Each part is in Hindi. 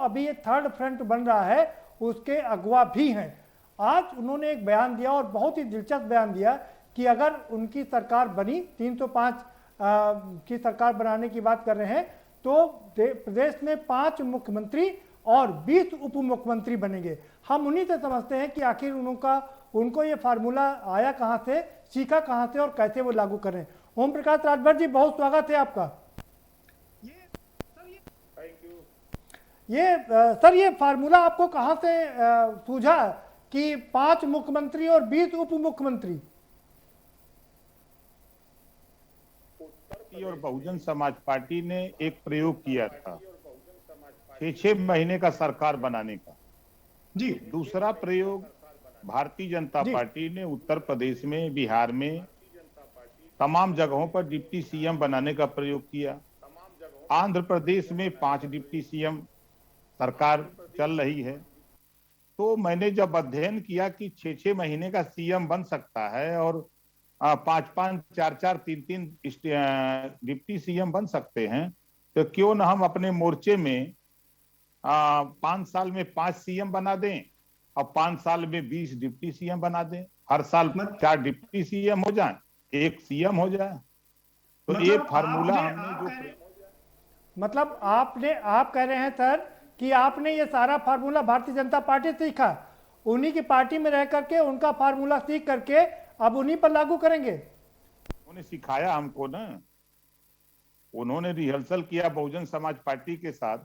अभी ये थर्ड फ्रंट बन रहा है उसके अगवा भी हैं। आज उन्होंने एक बयान दिया और बहुत ही दिलचस्प बयान दिया कि अगर उनकी सरकार बनी 305 की सरकार बनाने की बात कर रहे हैं तो प्रदेश में 5 मुख्यमंत्री और 20 उप मुख्यमंत्री बनेंगे। हम उन्हीं से समझते हैं कि आखिर उनको ये फार्मूला आया कहां से, सीखा कहां से और कैसे वो लागू कर रहे हैं। ओम प्रकाश राजभर जी, बहुत स्वागत है आपका। सर ये फार्मूला आपको कहां से सूझा कि 5 मुख्यमंत्री और 20 उप मुख्यमंत्री? और बहुजन समाज पार्टी ने एक प्रयोग किया था 6 महीने का सरकार बनाने का जी। दूसरा प्रयोग भारतीय जनता पार्टी ने उत्तर प्रदेश में, बिहार में तमाम जगहों पर डिप्टी सीएम बनाने का प्रयोग किया। आंध्र प्रदेश में 5 डिप्टी सीएम सरकार चल रही है। तो मैंने जब अध्ययन किया कि 6 महीने का सीएम बन सकता है और 5-5, 4-4, 3-3 डिप्टी सीएम बन सकते हैं, तो क्यों न हम अपने मोर्चे में 5 साल में 5 सीएम बना दें और 5 साल में 20 डिप्टी सीएम बना दें। हर साल 4 डिप्टी सीएम हो जाए, 1 सीएम हो जाए। तो ये फार्मूला हमने जो मतलब आप कह रहे हैं सर कि आपने ये सारा फार्मूला भारतीय जनता पार्टी से सीखा, उन्हीं की पार्टी में रह करके उनका फार्मूला सीख करके अब उन्हीं पर लागू करेंगे? उन्होंने सिखाया हमको ना, उन्होंने रिहर्सल किया बहुजन समाज पार्टी के साथ,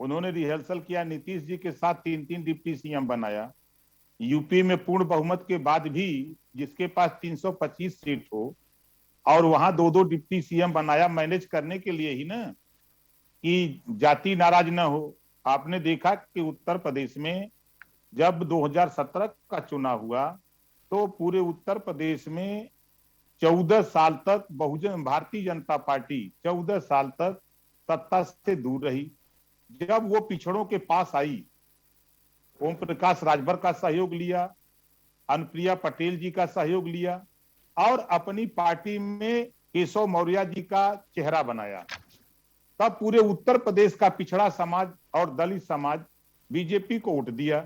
उन्होंने रिहर्सल किया नीतीश जी के साथ, 3-3 डिप्टी सीएम बनाया। यूपी में पूर्ण बहुमत के बाद भी जिसके पास 325 सीट हो और वहां 2-2 डिप्टी सीएम बनाया, मैनेज करने के लिए ही ना, कि जाति नाराज ना हो। आपने देखा कि उत्तर प्रदेश में जब 2017 का चुनाव हुआ तो पूरे उत्तर प्रदेश में 14 साल तक भारतीय जनता पार्टी 14 साल तक सत्ता से दूर रही। जब वो पिछड़ों के पास आई, ओम प्रकाश राजभर का सहयोग लिया, अनुप्रिया पटेल जी का सहयोग लिया और अपनी पार्टी में केशव मौर्य जी का चेहरा बनाया, तब पूरे उत्तर प्रदेश का पिछड़ा समाज और दलित समाज बीजेपी को वोट दिया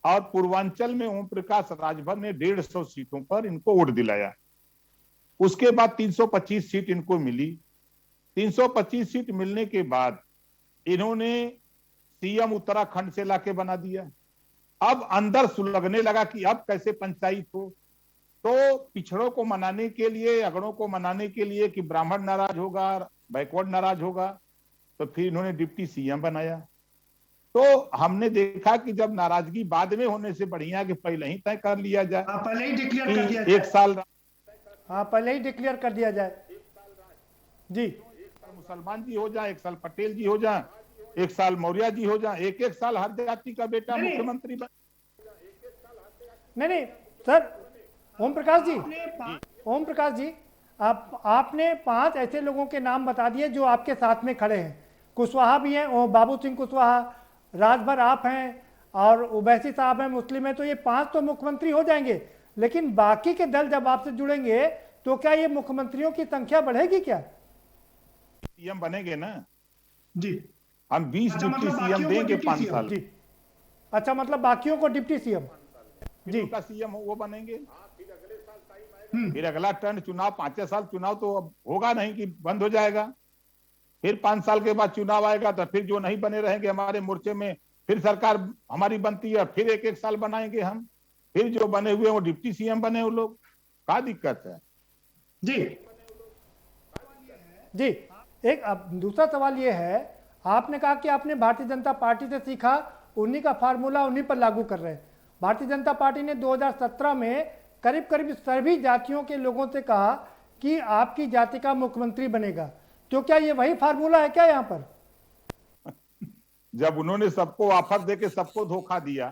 और पूर्वांचल में ओम प्रकाश राजभर ने 150 सीटों पर इनको वोट दिलाया। उसके बाद 325 सीट इनको मिली। 325 सीट मिलने के बाद इन्होंने सीएम उत्तराखंड से लाके बना दिया। अब अंदर सुलगने लगा कि अब कैसे पंचायत हो, तो पिछड़ों को मनाने के लिए, अगड़ों को मनाने के लिए कि ब्राह्मण नाराज होगा, बैकवर्ड नाराज होगा, तो फिर इन्होंने डिप्टी सीएम बनाया। तो हमने देखा कि जब नाराजगी बाद में होने से बढ़िया कि पहले ही तय कर लिया जाए, पहले ही डिक्लेयर कर दिया जाए। 1 साल, पहले ही डिक्लेयर कर दिया जाए जी। 1 साल मुसलमान जी हो जाए, 1 साल पटेल जी हो जाए, 1 साल मौर्य जी हो जाए, 1-1 साल हर जाति का बेटा मुख्यमंत्री बन। नहीं सर, ओम प्रकाश जी आपने 5 ऐसे लोगों के नाम बता दिए जो आपके साथ में खड़े हैं। कुशवाहा भी हैं, बाबू सिंह कुशवाहा, राजभर आप हैं और ओवैसी साहब हैं, मुस्लिम हैं, तो ये 5 तो मुख्यमंत्री हो जाएंगे। लेकिन बाकी के दल जब आपसे जुड़ेंगे तो क्या ये मुख्यमंत्रियों की संख्या बढ़ेगी? क्या सीएम बनेंगे ना जी? हम 20 डिप्टी सीएम देंगे 5 साल जी। अच्छा, मतलब बाकियों को डिप्टी सीएम जी का सीएम वो बनेंगे। फिर अगला टर्न चुनाव, 5 साल चुनाव तो अब होगा नहीं कि बंद हो जाएगा। फिर 5 साल के बाद चुनाव आएगा तो फिर जो नहीं बने रहेंगे हमारे मोर्चे में, फिर सरकार हमारी बनती है, फिर 1-1 साल बनाएंगे हम, फिर जो बने हुए वो डिप्टी सीएम बने वो लोग। क्या दिक्कत है जी? एक अब दूसरा सवाल ये है, आपने कहा कि आपने भारतीय जनता पार्टी से सीखा, उन्हीं का फार्मूला उन्हीं पर लागू कर रहे हैं। भारतीय जनता पार्टी ने 2017 में करीब सभी जातियों के लोगों से कहा कि आपकी जाति का मुख्यमंत्री बनेगा, तो क्या ये वही फार्मूला है क्या यहाँ पर? जब उन्होंने सबको ऑफर देके सबको धोखा दिया,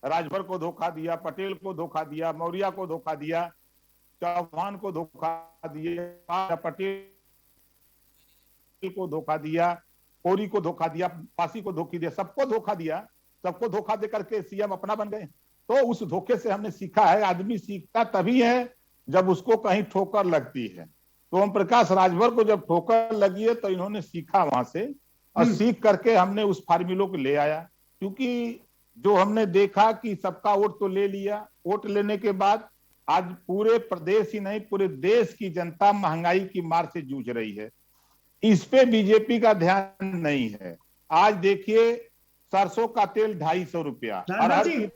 राजभर को धोखा दिया, पटेल को धोखा दिया, मौर्य को धोखा दिया, चौहान को धोखा दिया, पटेल को धोखा दिया, कोरी को धोखा दिया, पासी को धोखा दिया, सबको धोखा दिया, सबको धोखा देकर के सीएम अपना बन गए। तो उस धोखे से हमने सीखा है, आदमी सीखता तभी है जब उसको कहीं ठोकर लगती है। तो ओम प्रकाश राजभर को जब ठोकर लगी है तो इन्होंने सीखा वहां से और सीख करके हमने उस फार्मूलों को ले आया। क्योंकि जो हमने देखा कि सबका वोट तो ले लिया, वोट लेने के बाद आज पूरे प्रदेश ही नहीं पूरे देश की जनता महंगाई की मार से जूझ रही है। इस पे बीजेपी का ध्यान नहीं है। आज देखिए सरसों का तेल 250 रुपया और हर चीज।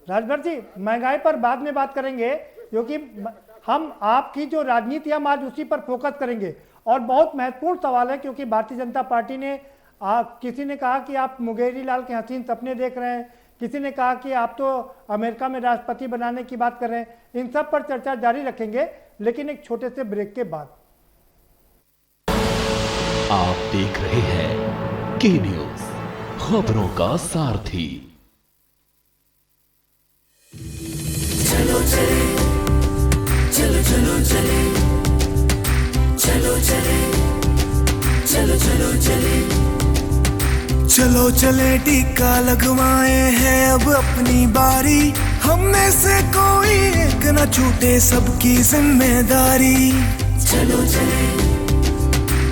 राजभर जी, महंगाई पर बाद में बात करेंगे, क्योंकि हम आपकी जो राजनीति हम आज उसी पर फोकस करेंगे। और बहुत महत्वपूर्ण सवाल है, क्योंकि भारतीय जनता पार्टी ने किसी ने कहा कि आप मुंगेरी लाल के हसीन सपने देख रहे हैं, किसी ने कहा कि आप तो अमेरिका में राष्ट्रपति बनाने की बात कर रहे हैं। इन सब पर चर्चा जारी रखेंगे, लेकिन एक छोटे से ब्रेक के बाद। आप देख रहे हैं के न्यूज, खबरों का सारथी। चलो चले, चलो चलो चले, चलो चले, चलो चलो चले, चलो चले टीका लगवाए हैं अब अपनी बारी, हम में से कोई एक न छूटे सबकी जिम्मेदारी। चलो चले,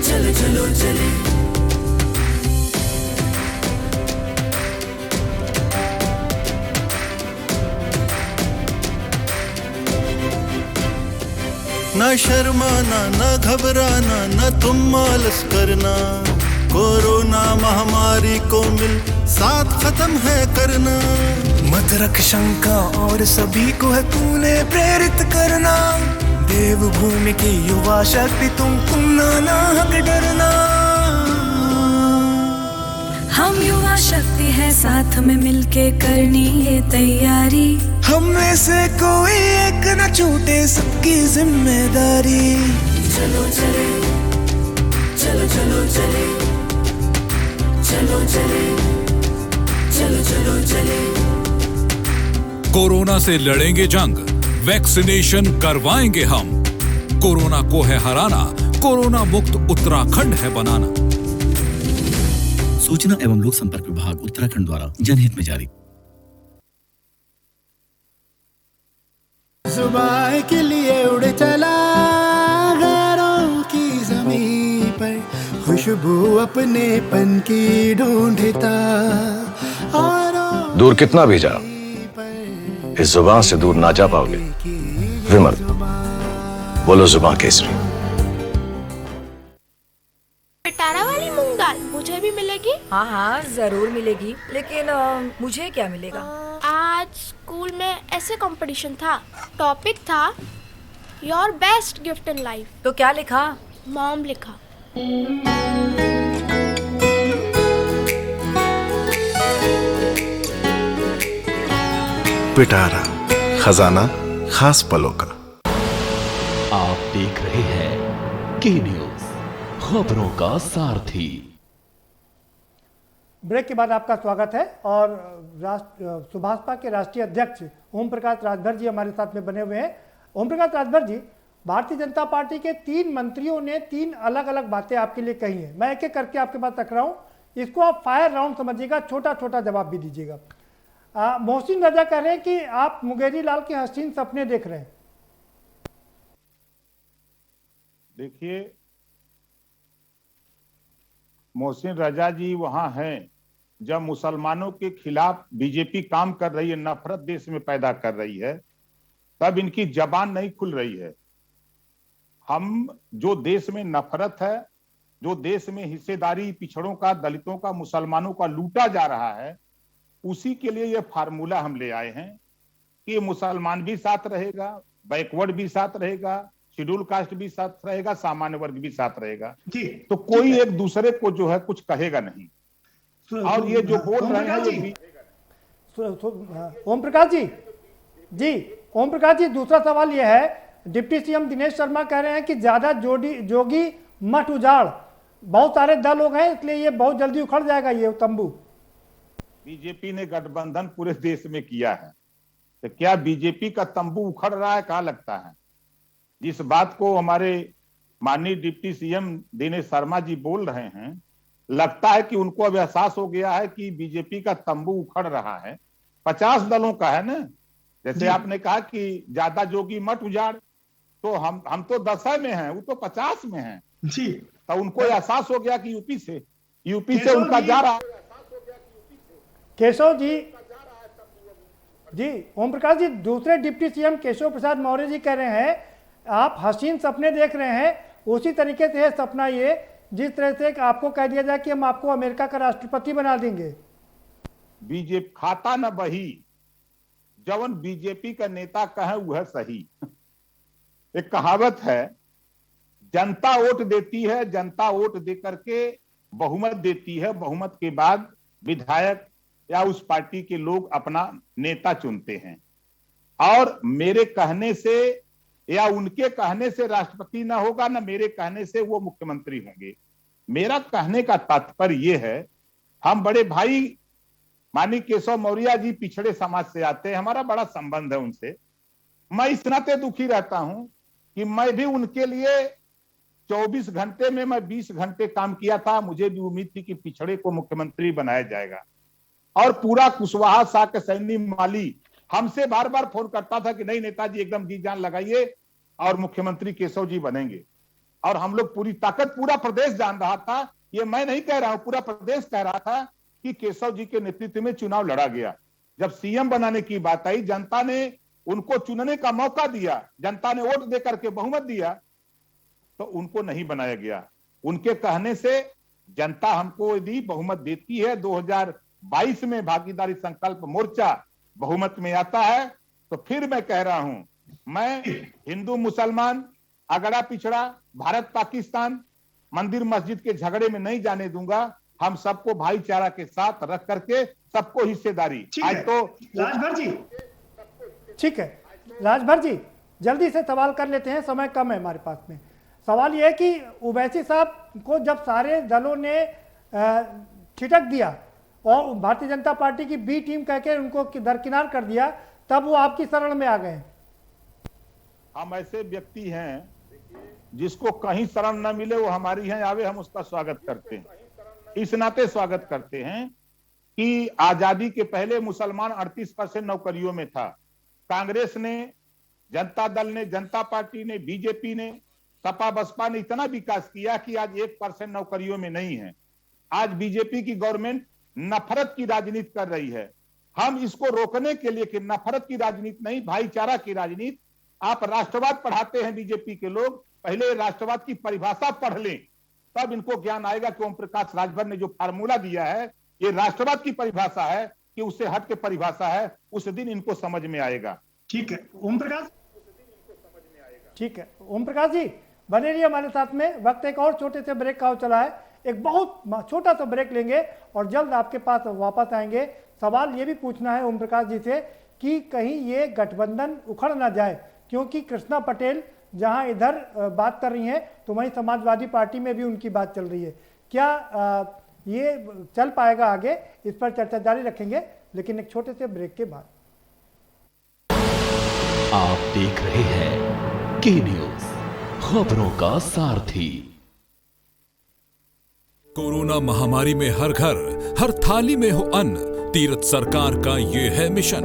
चलो चलो चले, न शर्माना न घबराना न तुम आलस करना, कोरोना महामारी को मिल साथ खत्म है करना। मत रख शंका और सभी को है तूने प्रेरित करना, देवभूमि की युवा शक्ति तुम ना हक डरना। हम युवा शक्ति है साथ में मिलके करनी ये तैयारी, हम में से कोई एक न छूटे सबकी जिम्मेदारी। चलो चले, चलो चलो चले, चलो चले, चलो चलो चले। कोरोना से लड़ेंगे जंग, वैक्सीनेशन करवाएंगे हम, कोरोना को है हराना, कोरोना मुक्त उत्तराखंड है बनाना। सूचना एवं लोक संपर्क विभाग उत्तराखंड द्वारा जनहित में जारी। सुबह के लिए उड़ चला गैरों की जमीन पर, खुशबू अपने पन की ढूंढता। दूर कितना भी जाओ, इस जुबान से दूर ना जा पाओगे। विमल, बोलो जुबान केसरी। पिटारा वाली मूंग दाल मुझे भी मिलेगी? हाँ हाँ जरूर मिलेगी, लेकिन मुझे क्या मिलेगा? आज स्कूल में ऐसे कंपटीशन था, टॉपिक था your best gift in life. तो क्या लिखा? मॉम लिखा। पिटारा, खजाना खास पलों का। आप देख रहे हैं के न्यूज, खबरों का सारथी। ब्रेक के बाद आपका स्वागत है। और सुभाषपा के राष्ट्रीय अध्यक्ष ओम प्रकाश राजभर जी हमारे साथ में बने हुए हैं। ओम प्रकाश राजभर जी, भारतीय जनता पार्टी के 3 मंत्रियों ने 3 अलग अलग बातें आपके लिए कही हैं। मैं एक एक करके आपके पास रख रहा हूँ, इसको आप फायर राउंड समझिएगा, छोटा छोटा जवाब भी दीजिएगा। मोहसिन रजा कह रहे हैं कि आप मुंगेरी लाल के हसीन सपने देख रहे हैं। देखिए, मोहसिन रजा जी वहां हैं जब मुसलमानों के खिलाफ बीजेपी काम कर रही है, नफरत देश में पैदा कर रही है, तब इनकी जबान नहीं खुल रही है। हम जो देश में नफरत है, जो देश में हिस्सेदारी पिछड़ों का, दलितों का, मुसलमानों का लूटा जा रहा है, उसी के लिए ये फार्मूला हम ले आए हैं कि मुसलमान भी साथ रहेगा, बैकवर्ड भी साथ रहेगा, शेड्यूल कास्ट भी साथ रहेगा, सामान्य वर्ग भी साथ रहेगा। जी, तो कोई एक दूसरे को जो है कुछ कहेगा नहीं। और ये जो बोल रहे हैं ओम प्रकाश जी, ओम प्रकाश जी, दूसरा सवाल यह है, डिप्टी सीएम दिनेश शर्मा कह रहे हैं कि ज्यादा जोगी मठ उजाड़, बहुत सारे दल हो गए, इसलिए ये बहुत जल्दी उखड़ जाएगा ये तंबू। बीजेपी ने गठबंधन पूरे देश में किया है, तो क्या बीजेपी का तंबू उखड़ रहा है? कहा लगता है जिस बात को हमारे माननीय डिप्टी सीएम दिनेश शर्मा जी बोल रहे हैं, लगता है कि उनको अब एहसास हो गया है कि बीजेपी का तंबू उखड़ रहा है। 50 दलों का है ना, जैसे आपने कहा कि ज्यादा जोगी मठ उजाड़, तो हम तो 10 में हैं, वो तो 50 में हैं। जी, तो उनको एहसास हो गया कि यूपी से उनका जा रहा। केशव जी ओम प्रकाश जी, दूसरे डिप्टी सीएम केशव प्रसाद मौर्य जी कह रहे हैं आप हसीन सपने देख रहे हैं, उसी तरीके से है सपना ये जिस तरह से आपको कह दिया जाए कि हम आपको अमेरिका का राष्ट्रपति बना देंगे। बीजेपी खाता न बही, जवन बीजेपी का नेता कहे वह सही। एक कहावत है, जनता वोट देती है, जनता वोट दे करके बहुमत देती है, बहुमत के बाद विधायक या उस पार्टी के लोग अपना नेता चुनते हैं। और मेरे कहने से या उनके कहने से राष्ट्रपति ना होगा, ना मेरे कहने से वो मुख्यमंत्री होंगे। मेरा कहने का तात्पर्य ये है, हम बड़े भाई माननीय केशव मौर्य जी पिछड़े समाज से आते हैं, हमारा बड़ा संबंध है उनसे। मैं इस नाते दुखी रहता हूं कि मैं भी उनके लिए 24 घंटे में मैं 20 घंटे काम किया था। मुझे भी उम्मीद थी कि पिछड़े को मुख्यमंत्री बनाया जाएगा, और पूरा कुशवाहा साक सैनी माली हमसे बार बार फोन करता था कि नहीं नेताजी एकदम जी जान लगाइए और मुख्यमंत्री केशव जी बनेंगे। और हम लोग पूरी ताकत, पूरा प्रदेश जान रहा था, ये मैं नहीं कह रहा हूं, पूरा प्रदेश कह रहा था कि केशव जी के नेतृत्व में चुनाव लड़ा गया। जब सीएम बनाने की बात आई, जनता ने उनको चुनने का मौका दिया, जनता ने वोट दे करके बहुमत दिया, तो उनको नहीं बनाया गया। उनके कहने से जनता हमको यदि बहुमत देती है, 2022 में भागीदारी संकल्प मोर्चा बहुमत में आता है, तो फिर मैं कह रहा हूं, मैं हिंदू मुसलमान, अगड़ा पिछड़ा, भारत पाकिस्तान, मंदिर मस्जिद के झगड़े में नहीं जाने दूंगा। हम सबको भाईचारा के साथ रख करके सबको हिस्सेदारी। आज तो राजभर जी, ठीक है राजभर जी, जल्दी से सवाल कर लेते हैं, समय कम है हमारे पास में। सवाल यह है कि ओवैसी साहब को जब सारे दलों ने ठिठक दिया और भारतीय जनता पार्टी की बी टीम कहकर उनको दरकिनार कर दिया, तब वो आपकी शरण में आ गए। हम ऐसे व्यक्ति हैं जिसको कहीं शरण न मिले वो हमारी हैं आवे, हम उसका स्वागत करते हैं। इस नाते स्वागत करते हैं कि आजादी के पहले मुसलमान 38% नौकरियों में था। कांग्रेस ने, जनता दल ने, जनता पार्टी ने, बीजेपी ने, सपा बसपा ने इतना विकास किया कि आज 1% नौकरियों में नहीं है। आज बीजेपी की गवर्नमेंट नफरत की राजनीति कर रही है। हम इसको रोकने के लिए कि नफरत की राजनीति नहीं, भाईचारा की राजनीति। आप राष्ट्रवाद पढ़ाते हैं बीजेपी के लोग, पहले राष्ट्रवाद की परिभाषा पढ़ लें, तब इनको ज्ञान आएगा कि ओम प्रकाश राजभर ने जो फार्मूला दिया है ये राष्ट्रवाद की परिभाषा है कि उससे हट के परिभाषा है। उस दिन इनको समझ में आएगा। ठीक है ओम प्रकाश, ठीक है ओम प्रकाश जी बने रहिए हमारे साथ में। वक्त एक और छोटे से ब्रेक का हो चला है, एक बहुत छोटा सा ब्रेक लेंगे और जल्द आपके पास वापस आएंगे। सवाल ये भी पूछना है ओम प्रकाश जी से कि कहीं ये गठबंधन उखड़ ना जाए, क्योंकि कृष्णा पटेल जहां इधर बात कर रही हैं तो वहीं समाजवादी पार्टी में भी उनकी बात चल रही है। क्या ये चल पाएगा आगे, इस पर चर्चा जारी रखेंगे, लेकिन एक छोटे से ब्रेक के बाद। आप देख रहे हैं के न्यूज, खबरों का सारथी। कोरोना महामारी में हर घर, हर थाली में हो अन्न, तीरथ सरकार का ये है मिशन।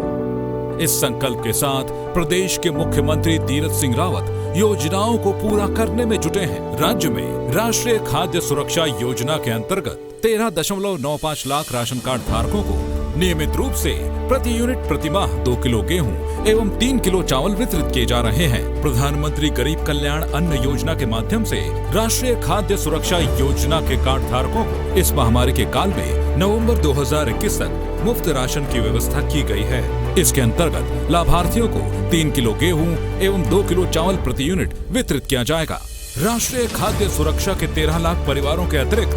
इस संकल्प के साथ प्रदेश के मुख्यमंत्री तीरथ सिंह रावत योजनाओं को पूरा करने में जुटे हैं। राज्य में राष्ट्रीय खाद्य सुरक्षा योजना के अंतर्गत 13.95 लाख राशन कार्ड धारकों को नियमित रूप से प्रति यूनिट प्रति माह 2 किलो गेहूं एवं 3 किलो चावल वितरित किए जा रहे हैं। प्रधानमंत्री गरीब कल्याण अन्न योजना के माध्यम से राष्ट्रीय खाद्य सुरक्षा योजना के कार्ड धारकों को इस महामारी के काल में नवंबर 2021 तक मुफ्त राशन की व्यवस्था की गई है। इसके अंतर्गत लाभार्थियों को 3 किलो गेहूं एवं 2 किलो चावल प्रति यूनिट वितरित किया जाएगा। राष्ट्रीय खाद्य सुरक्षा के 13 लाख परिवारों के अतिरिक्त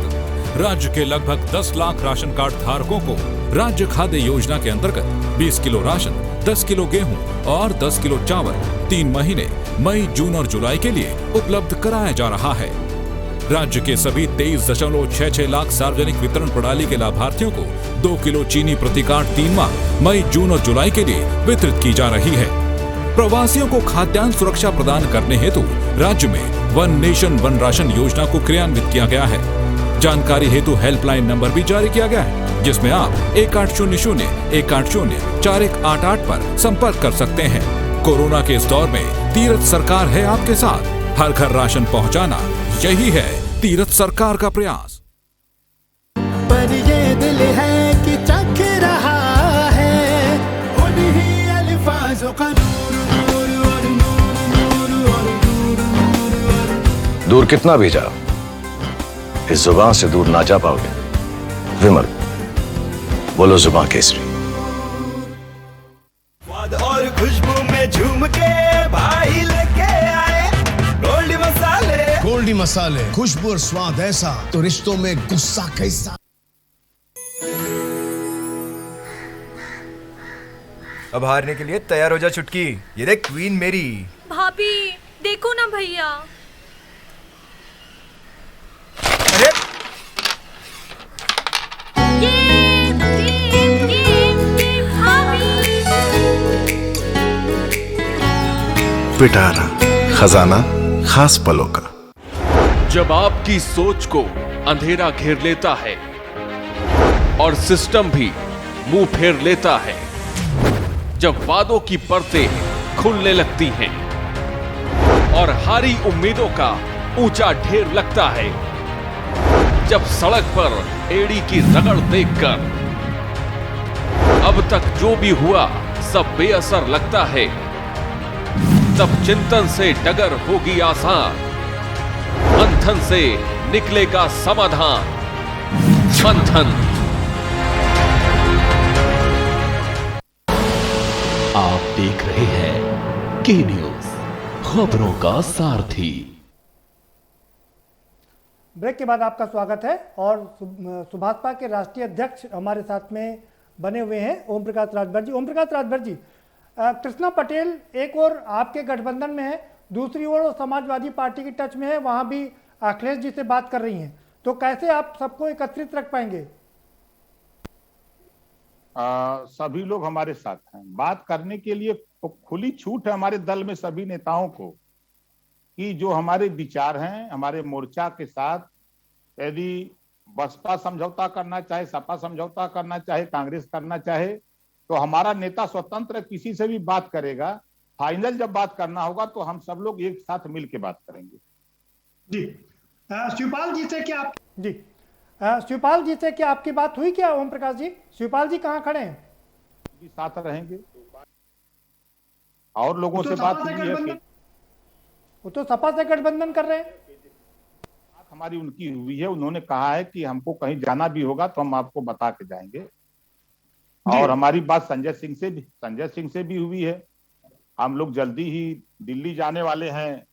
राज्य के लगभग 10 लाख राशन कार्ड धारकों को राज्य खाद्य योजना के अंतर्गत 20 किलो राशन, 10 किलो गेहूं और 10 किलो चावल 3 महीने मई, जून और जुलाई के लिए उपलब्ध कराया जा रहा है। राज्य के सभी 23.66 लाख सार्वजनिक वितरण प्रणाली के लाभार्थियों को 2 किलो चीनी प्रति कार्ड 3 माह मई, जून और जुलाई के लिए वितरित की जा रही है। प्रवासियों को खाद्यान्न सुरक्षा प्रदान करने हेतु राज्य में वन नेशन वन राशन योजना को क्रियान्वित किया गया है। जानकारी हेतु हेल्पलाइन नंबर भी जारी किया गया है, जिसमें आप 1800-180-4188 पर संपर्क कर सकते हैं। कोरोना के इस दौर में तीरथ सरकार है आपके साथ। हर घर राशन पहुंचाना, यही है तीरथ सरकार का प्रयास। पर ये दिल है कि चख रहा है उन्हीं अल्फाजों का दूर कितना भी जाओ, इस जुबान से दूर ना जा पाओगे। विमल, बोलो जुबान केसरी। और खुशबू में झूम के भाई लेके आए गोल्डी मसाले। गोल्डी मसाले, खुशबू और स्वाद ऐसा तो रिश्तों में गुस्सा कैसा। अब हारने के लिए तैयार हो जा चुटकी। ये देख क्वीन मेरी। भाभी देखो ना भैया। अरे पिटारा, खजाना खास पलों का। जब आपकी सोच को अंधेरा घेर लेता है और सिस्टम भी मुंह फेर लेता है, जब वादों की परतें खुलने लगती हैं और हारी उम्मीदों का ऊंचा ढेर लगता है, जब सड़क पर एड़ी की रगड़ देखकर अब तक जो भी हुआ सब बेअसर लगता है, तब चिंतन से डगर होगी आसान, मंथन से निकलेगा समाधान। मंथन। आप देख रहे हैं के न्यूज, खबरों का सारथी। ब्रेक के बाद आपका स्वागत है और सुभाषपा के राष्ट्रीय अध्यक्ष हमारे साथ में बने हुए हैं ओम प्रकाश राजभर जी। ओम प्रकाश राजभर जी, कृष्णा पटेल एक और आपके गठबंधन में है, दूसरी ओर वो समाजवादी पार्टी की टच में है, वहां भी अखिलेश जी से बात कर रही हैं, तो कैसे आप सबको एकत्रित रख पाएंगे? सभी लोग हमारे साथ हैं, बात करने के लिए खुली छूट है हमारे दल में सभी नेताओं को कि जो हमारे विचार हैं हमारे मोर्चा के साथ, यदि बसपा समझौता करना चाहे, सपा समझौता करना चाहे, कांग्रेस करना चाहे, तो हमारा नेता स्वतंत्र किसी से भी बात करेगा। फाइनल जब बात करना होगा तो हम सब लोग एक साथ मिल के बात करेंगे। जी शिवपाल जी से क्या जी शिवपाल जी से क्या आपकी बात हुई क्या ओम प्रकाश जी? शिवपाल जी कहाँ खड़े हैं? जी साथ रहेंगे और लोगों से बात हुई है। वो तो सपा से गठबंधन कर रहे हैं। बात हमारी उनकी हुई है, उन्होंने कहा है कि हमको कहीं जाना भी होगा तो हम आपको बता के जाएंगे। और हमारी बात संजय सिंह से भी हुई है। हम लोग जल्दी ही दिल्ली जाने वाले हैं,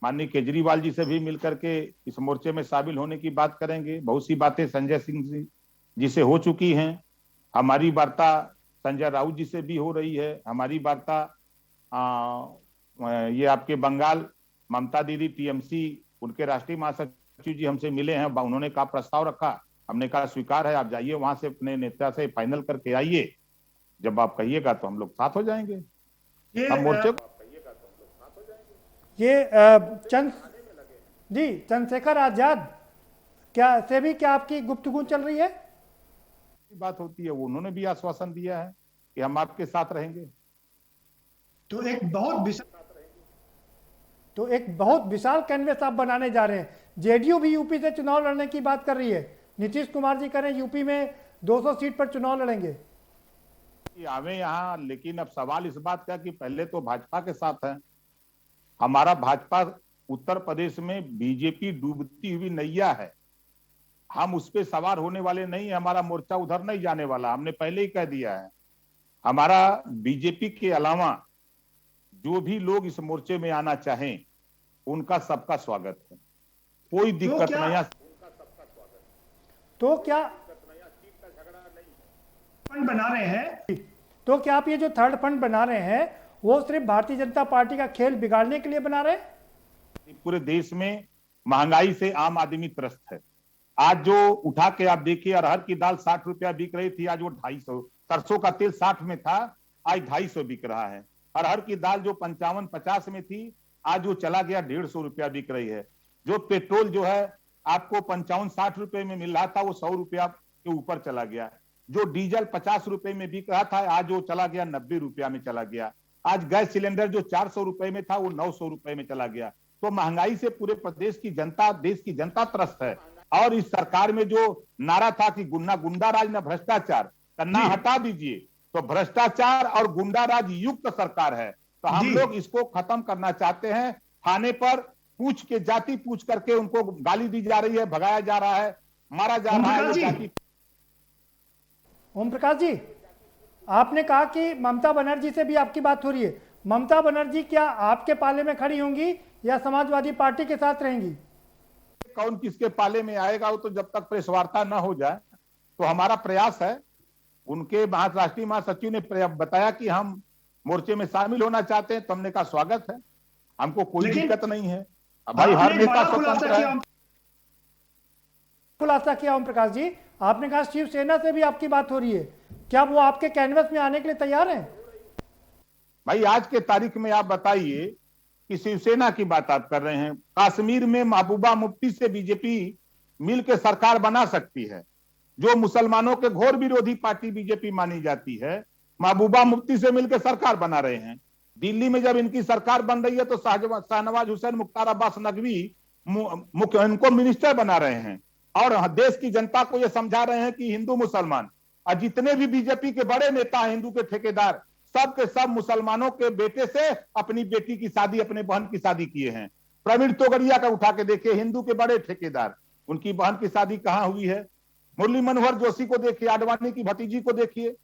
माननीय केजरीवाल जी से भी मिलकर के इस मोर्चे में शामिल होने की बात करेंगे। बहुत सी बातें संजय सिंह जी से हो चुकी हैं। हमारी वार्ता संजय राउत जी से भी हो रही है। हमारी वार्ता ये आपके बंगाल ममता दीदी टीएमसी उनके राष्ट्रीय महासचिव जी हमसे मिले हैं, उन्होंने कहा प्रस्ताव रखा, हमने कहा स्वीकार है, आप जाइए वहां से अपने नेता से फाइनल करके आइए, जब आप कहिएगा तो हम लोग साथ हो जाएंगे। हम मोर्चे ये चंद्रशेखर आजाद क्या आपकी गुफ्तगू चल रही है? बात होती है, वो उन्होंने भी आश्वासन दिया है कि हम आपके साथ रहेंगे। तो एक बहुत विशाल कैनवेस आप बनाने जा रहे हैं। जेडीयू भी यूपी से चुनाव लड़ने की बात कर रही है। नीतीश कुमार जी कह रहे हैं यूपी में 200 सीट पर चुनाव लड़ेंगे। आवे यहाँ, लेकिन अब सवाल इस बात का कि पहले तो भाजपा के साथ है। हमारा भाजपा उत्तर प्रदेश में बीजेपी डूबती हुई नैया है, हम उस पर सवार होने वाले नहीं है। हमारा मोर्चा उधर नहीं जाने वाला, हमने पहले ही कह दिया है। हमारा बीजेपी के अलावा जो भी लोग इस मोर्चे में आना चाहें उनका सबका स्वागत है, कोई दिक्कत नहीं है। तो क्या फंड बना रहे हैं, तो क्या आप ये जो थर्ड फंड बना रहे हैं वो सिर्फ भारतीय जनता पार्टी का खेल बिगाड़ने के लिए बना रहे हैं? पूरे देश में महंगाई से आम आदमी त्रस्त है। आज जो उठा के आप देखिए, अरहर की दाल 60 रुपया बिक रही थी, आज वो 250। सरसों का तेल 60 में था, आज 250 बिक रहा है। अरहर की दाल जो 55-50 में थी, आज वो चला गया 150 रुपया बिक रही है। जो पेट्रोल जो है आपको 55-60 रुपए में मिल रहा था, वो 100 रुपया के ऊपर चला गया। जो डीजल 50 रुपए में बिक रहा था, आज वो चला गया 90 रुपया में चला गया। आज गैस सिलेंडर जो 400 रुपए में था, वो 900 रुपए में चला गया। तो महंगाई से पूरे प्रदेश की जनता, देश की जनता त्रस्त है। और इस सरकार में जो नारा था कि गुंडा राज न भ्रष्टाचार, करना हटा दीजिए, तो भ्रष्टाचार और गुंडा राज युक्त सरकार है। तो हम लोग इसको खत्म करना चाहते हैं। थाने पर पूछ के, जाति पूछ करके उनको गाली दी जा रही है, भगाया जा रहा है, मारा जा रहा है जाति। ओम प्रकाश जी, आपने कहा कि ममता बनर्जी से भी आपकी बात हो रही है। ममता बनर्जी क्या आपके पाले में खड़ी होंगी या समाजवादी पार्टी के साथ रहेंगी? कौन किसके पाले में आएगा वो तो जब तक प्रेस वार्ता न हो जाए, तो हमारा प्रयास है। उनके राष्ट्रीय महासचिव ने बताया कि हम मोर्चे में शामिल होना चाहते हैं, तो हमने कहा स्वागत है, हमको कोई दिक्कत नहीं है। भाई हर नेता स्वतंत्र है। खुलासा किया ओम प्रकाश जी, आपने कहा शिवसेना से भी आपकी बात हो रही है, क्या वो आपके कैनवस में आने के लिए तैयार हैं? भाई आज के तारीख में आप बताइए कि शिवसेना की बात आप कर रहे हैं। कश्मीर में महबूबा मुफ्ती से बीजेपी मिलकर सरकार बना सकती है, जो मुसलमानों के घोर विरोधी पार्टी बीजेपी मानी जाती है। महबूबा मुफ्ती से मिलकर सरकार बना रहे हैं। दिल्ली में जब इनकी सरकार बन रही है तो शाहनवाज हुसैन, मुख्तार अब्बास नकवी इनको मिनिस्टर बना रहे हैं, और देश की जनता को यह समझा रहे हैं कि हिंदू मुसलमान, और जितने भी बीजेपी के बड़े नेता हैं, हिंदू के ठेकेदार, सब के सब मुसलमानों के बेटे से अपनी बेटी की शादी, अपने बहन की शादी किए हैं। प्रवीण तोगड़िया का उठा के देखिए, हिंदू के बड़े ठेकेदार, उनकी बहन की शादी कहां हुई है? मुरली मनोहर जोशी को देखिए, आडवाणी की भतीजी को देखिए,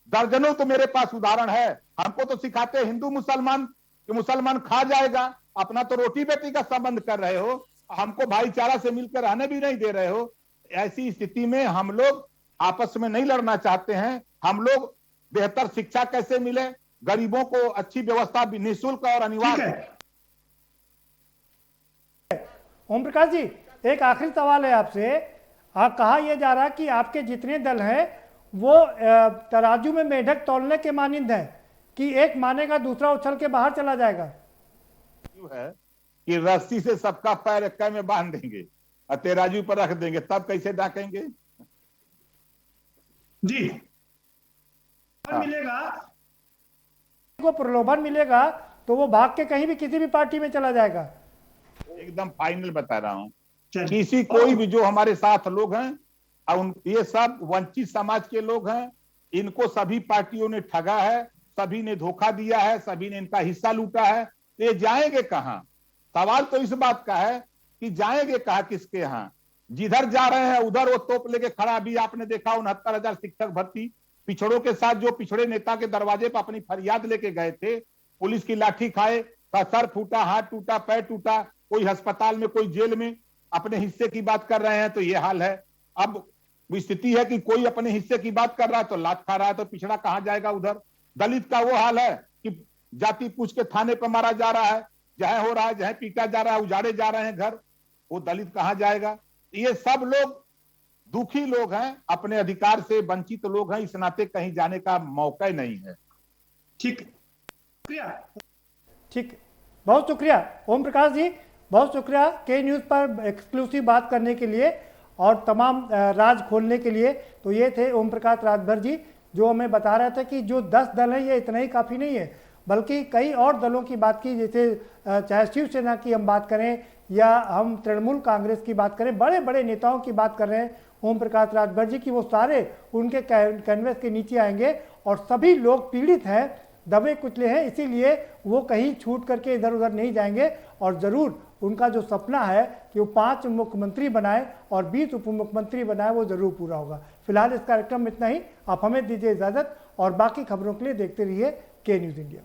दर्जनों तो मेरे पास उदाहरण है। हमको तो सिखाते हैं हिंदू मुसलमान कि मुसलमान खा जाएगा, अपना तो रोटी बेटी का संबंध कर रहे हो, हमको भाईचारा से मिलकर रहने भी नहीं दे रहे हो। ऐसी स्थिति में हम लोग आपस में नहीं लड़ना चाहते हैं। हम लोग बेहतर शिक्षा कैसे मिले, गरीबों को अच्छी व्यवस्था भी निःशुल्क और अनिवार्य। ओम प्रकाश जी, एक आखिरी सवाल है आपसे। कहा यह जा रहा कि आपके जितने दल हैं वो तराजू में मेढक तौलने के मानिंद है कि एक मानेगा दूसरा उछल के बाहर चला जाएगा। है कि रस्सी से सबका पैर इक्का में बांध देंगे और तराजू पर रख देंगे, तब कैसे डाकेंगे? जी मिलेगा, को प्रलोभन मिलेगा तो वो भाग के कहीं भी किसी भी पार्टी में चला जाएगा। एकदम फाइनल बता रहा हूं, किसी कोई भी जो हमारे साथ लोग हैं, ये सब वंचित समाज के लोग हैं, इनको सभी पार्टियों ने ठगा है, सभी ने धोखा दिया है, सभी ने इनका हिस्सा लूटा है। ये जाएंगे कहां? सवाल तो इस बात का है कि जाएंगे कहां, किसके यहां? जिधर जा रहे हैं उधर वो तोप लेके खड़ा। भी आपने देखा 69,000 शिक्षक भर्ती, पिछड़ों के साथ जो पिछड़े नेता के दरवाजे पर अपनी फरियाद लेके गए थे, पुलिस की लाठी खाए, सर फूटा, हाथ टूटा, पैर टूटा, कोई अस्पताल में, कोई जेल में, अपने हिस्से की बात कर रहे हैं। तो ये हाल है। अब स्थिति है कि कोई अपने हिस्से की बात कर रहा है तो लात खा रहा है, तो पिछड़ा कहां जाएगा उधर? दलित का वो हाल है कि जाति पूछ के थाने पर मारा जा रहा है, जहां हो रहा है, जहां पीटा जा रहा है, उजाड़े जा रहे हैं घर, वो दलित कहां जाएगा? ये सब लोग दुखी लोग हैं, अपने अधिकार से वंचित लोग हैं, इस नाते कहीं जाने का मौका ही नहीं है। ठीक, बहुत शुक्रिया ओम प्रकाश जी, बहुत शुक्रिया के न्यूज़ पर एक्सक्लूसिव बात करने के लिए और तमाम राज खोलने के लिए। तो ये थे ओम प्रकाश राजभर जी, जो हमें बता रहे थे कि जो 10 दल हैं ये इतना ही काफ़ी नहीं है, बल्कि कई और दलों की बात की, जैसे चाहे शिवसेना की हम बात करें या हम तृणमूल कांग्रेस की बात करें, बड़े बड़े नेताओं की बात कर रहे हैं ओम प्रकाश राजभर जी की, वो सारे उनके कैनवस के नीचे आएंगे और सभी लोग पीड़ित हैं, दबे कुचले हैं, इसीलिए वो कहीं छूट करके इधर उधर नहीं जाएंगे। और ज़रूर उनका जो सपना है कि वो 5 मुख्यमंत्री बनाए और 20 उप मुख्यमंत्री बनाए, वो ज़रूर पूरा होगा। फिलहाल इस कार्यक्रम में इतना ही, आप हमें दीजिए इजाज़त और बाकी खबरों के लिए देखते रहिए के न्यूज़ इंडिया।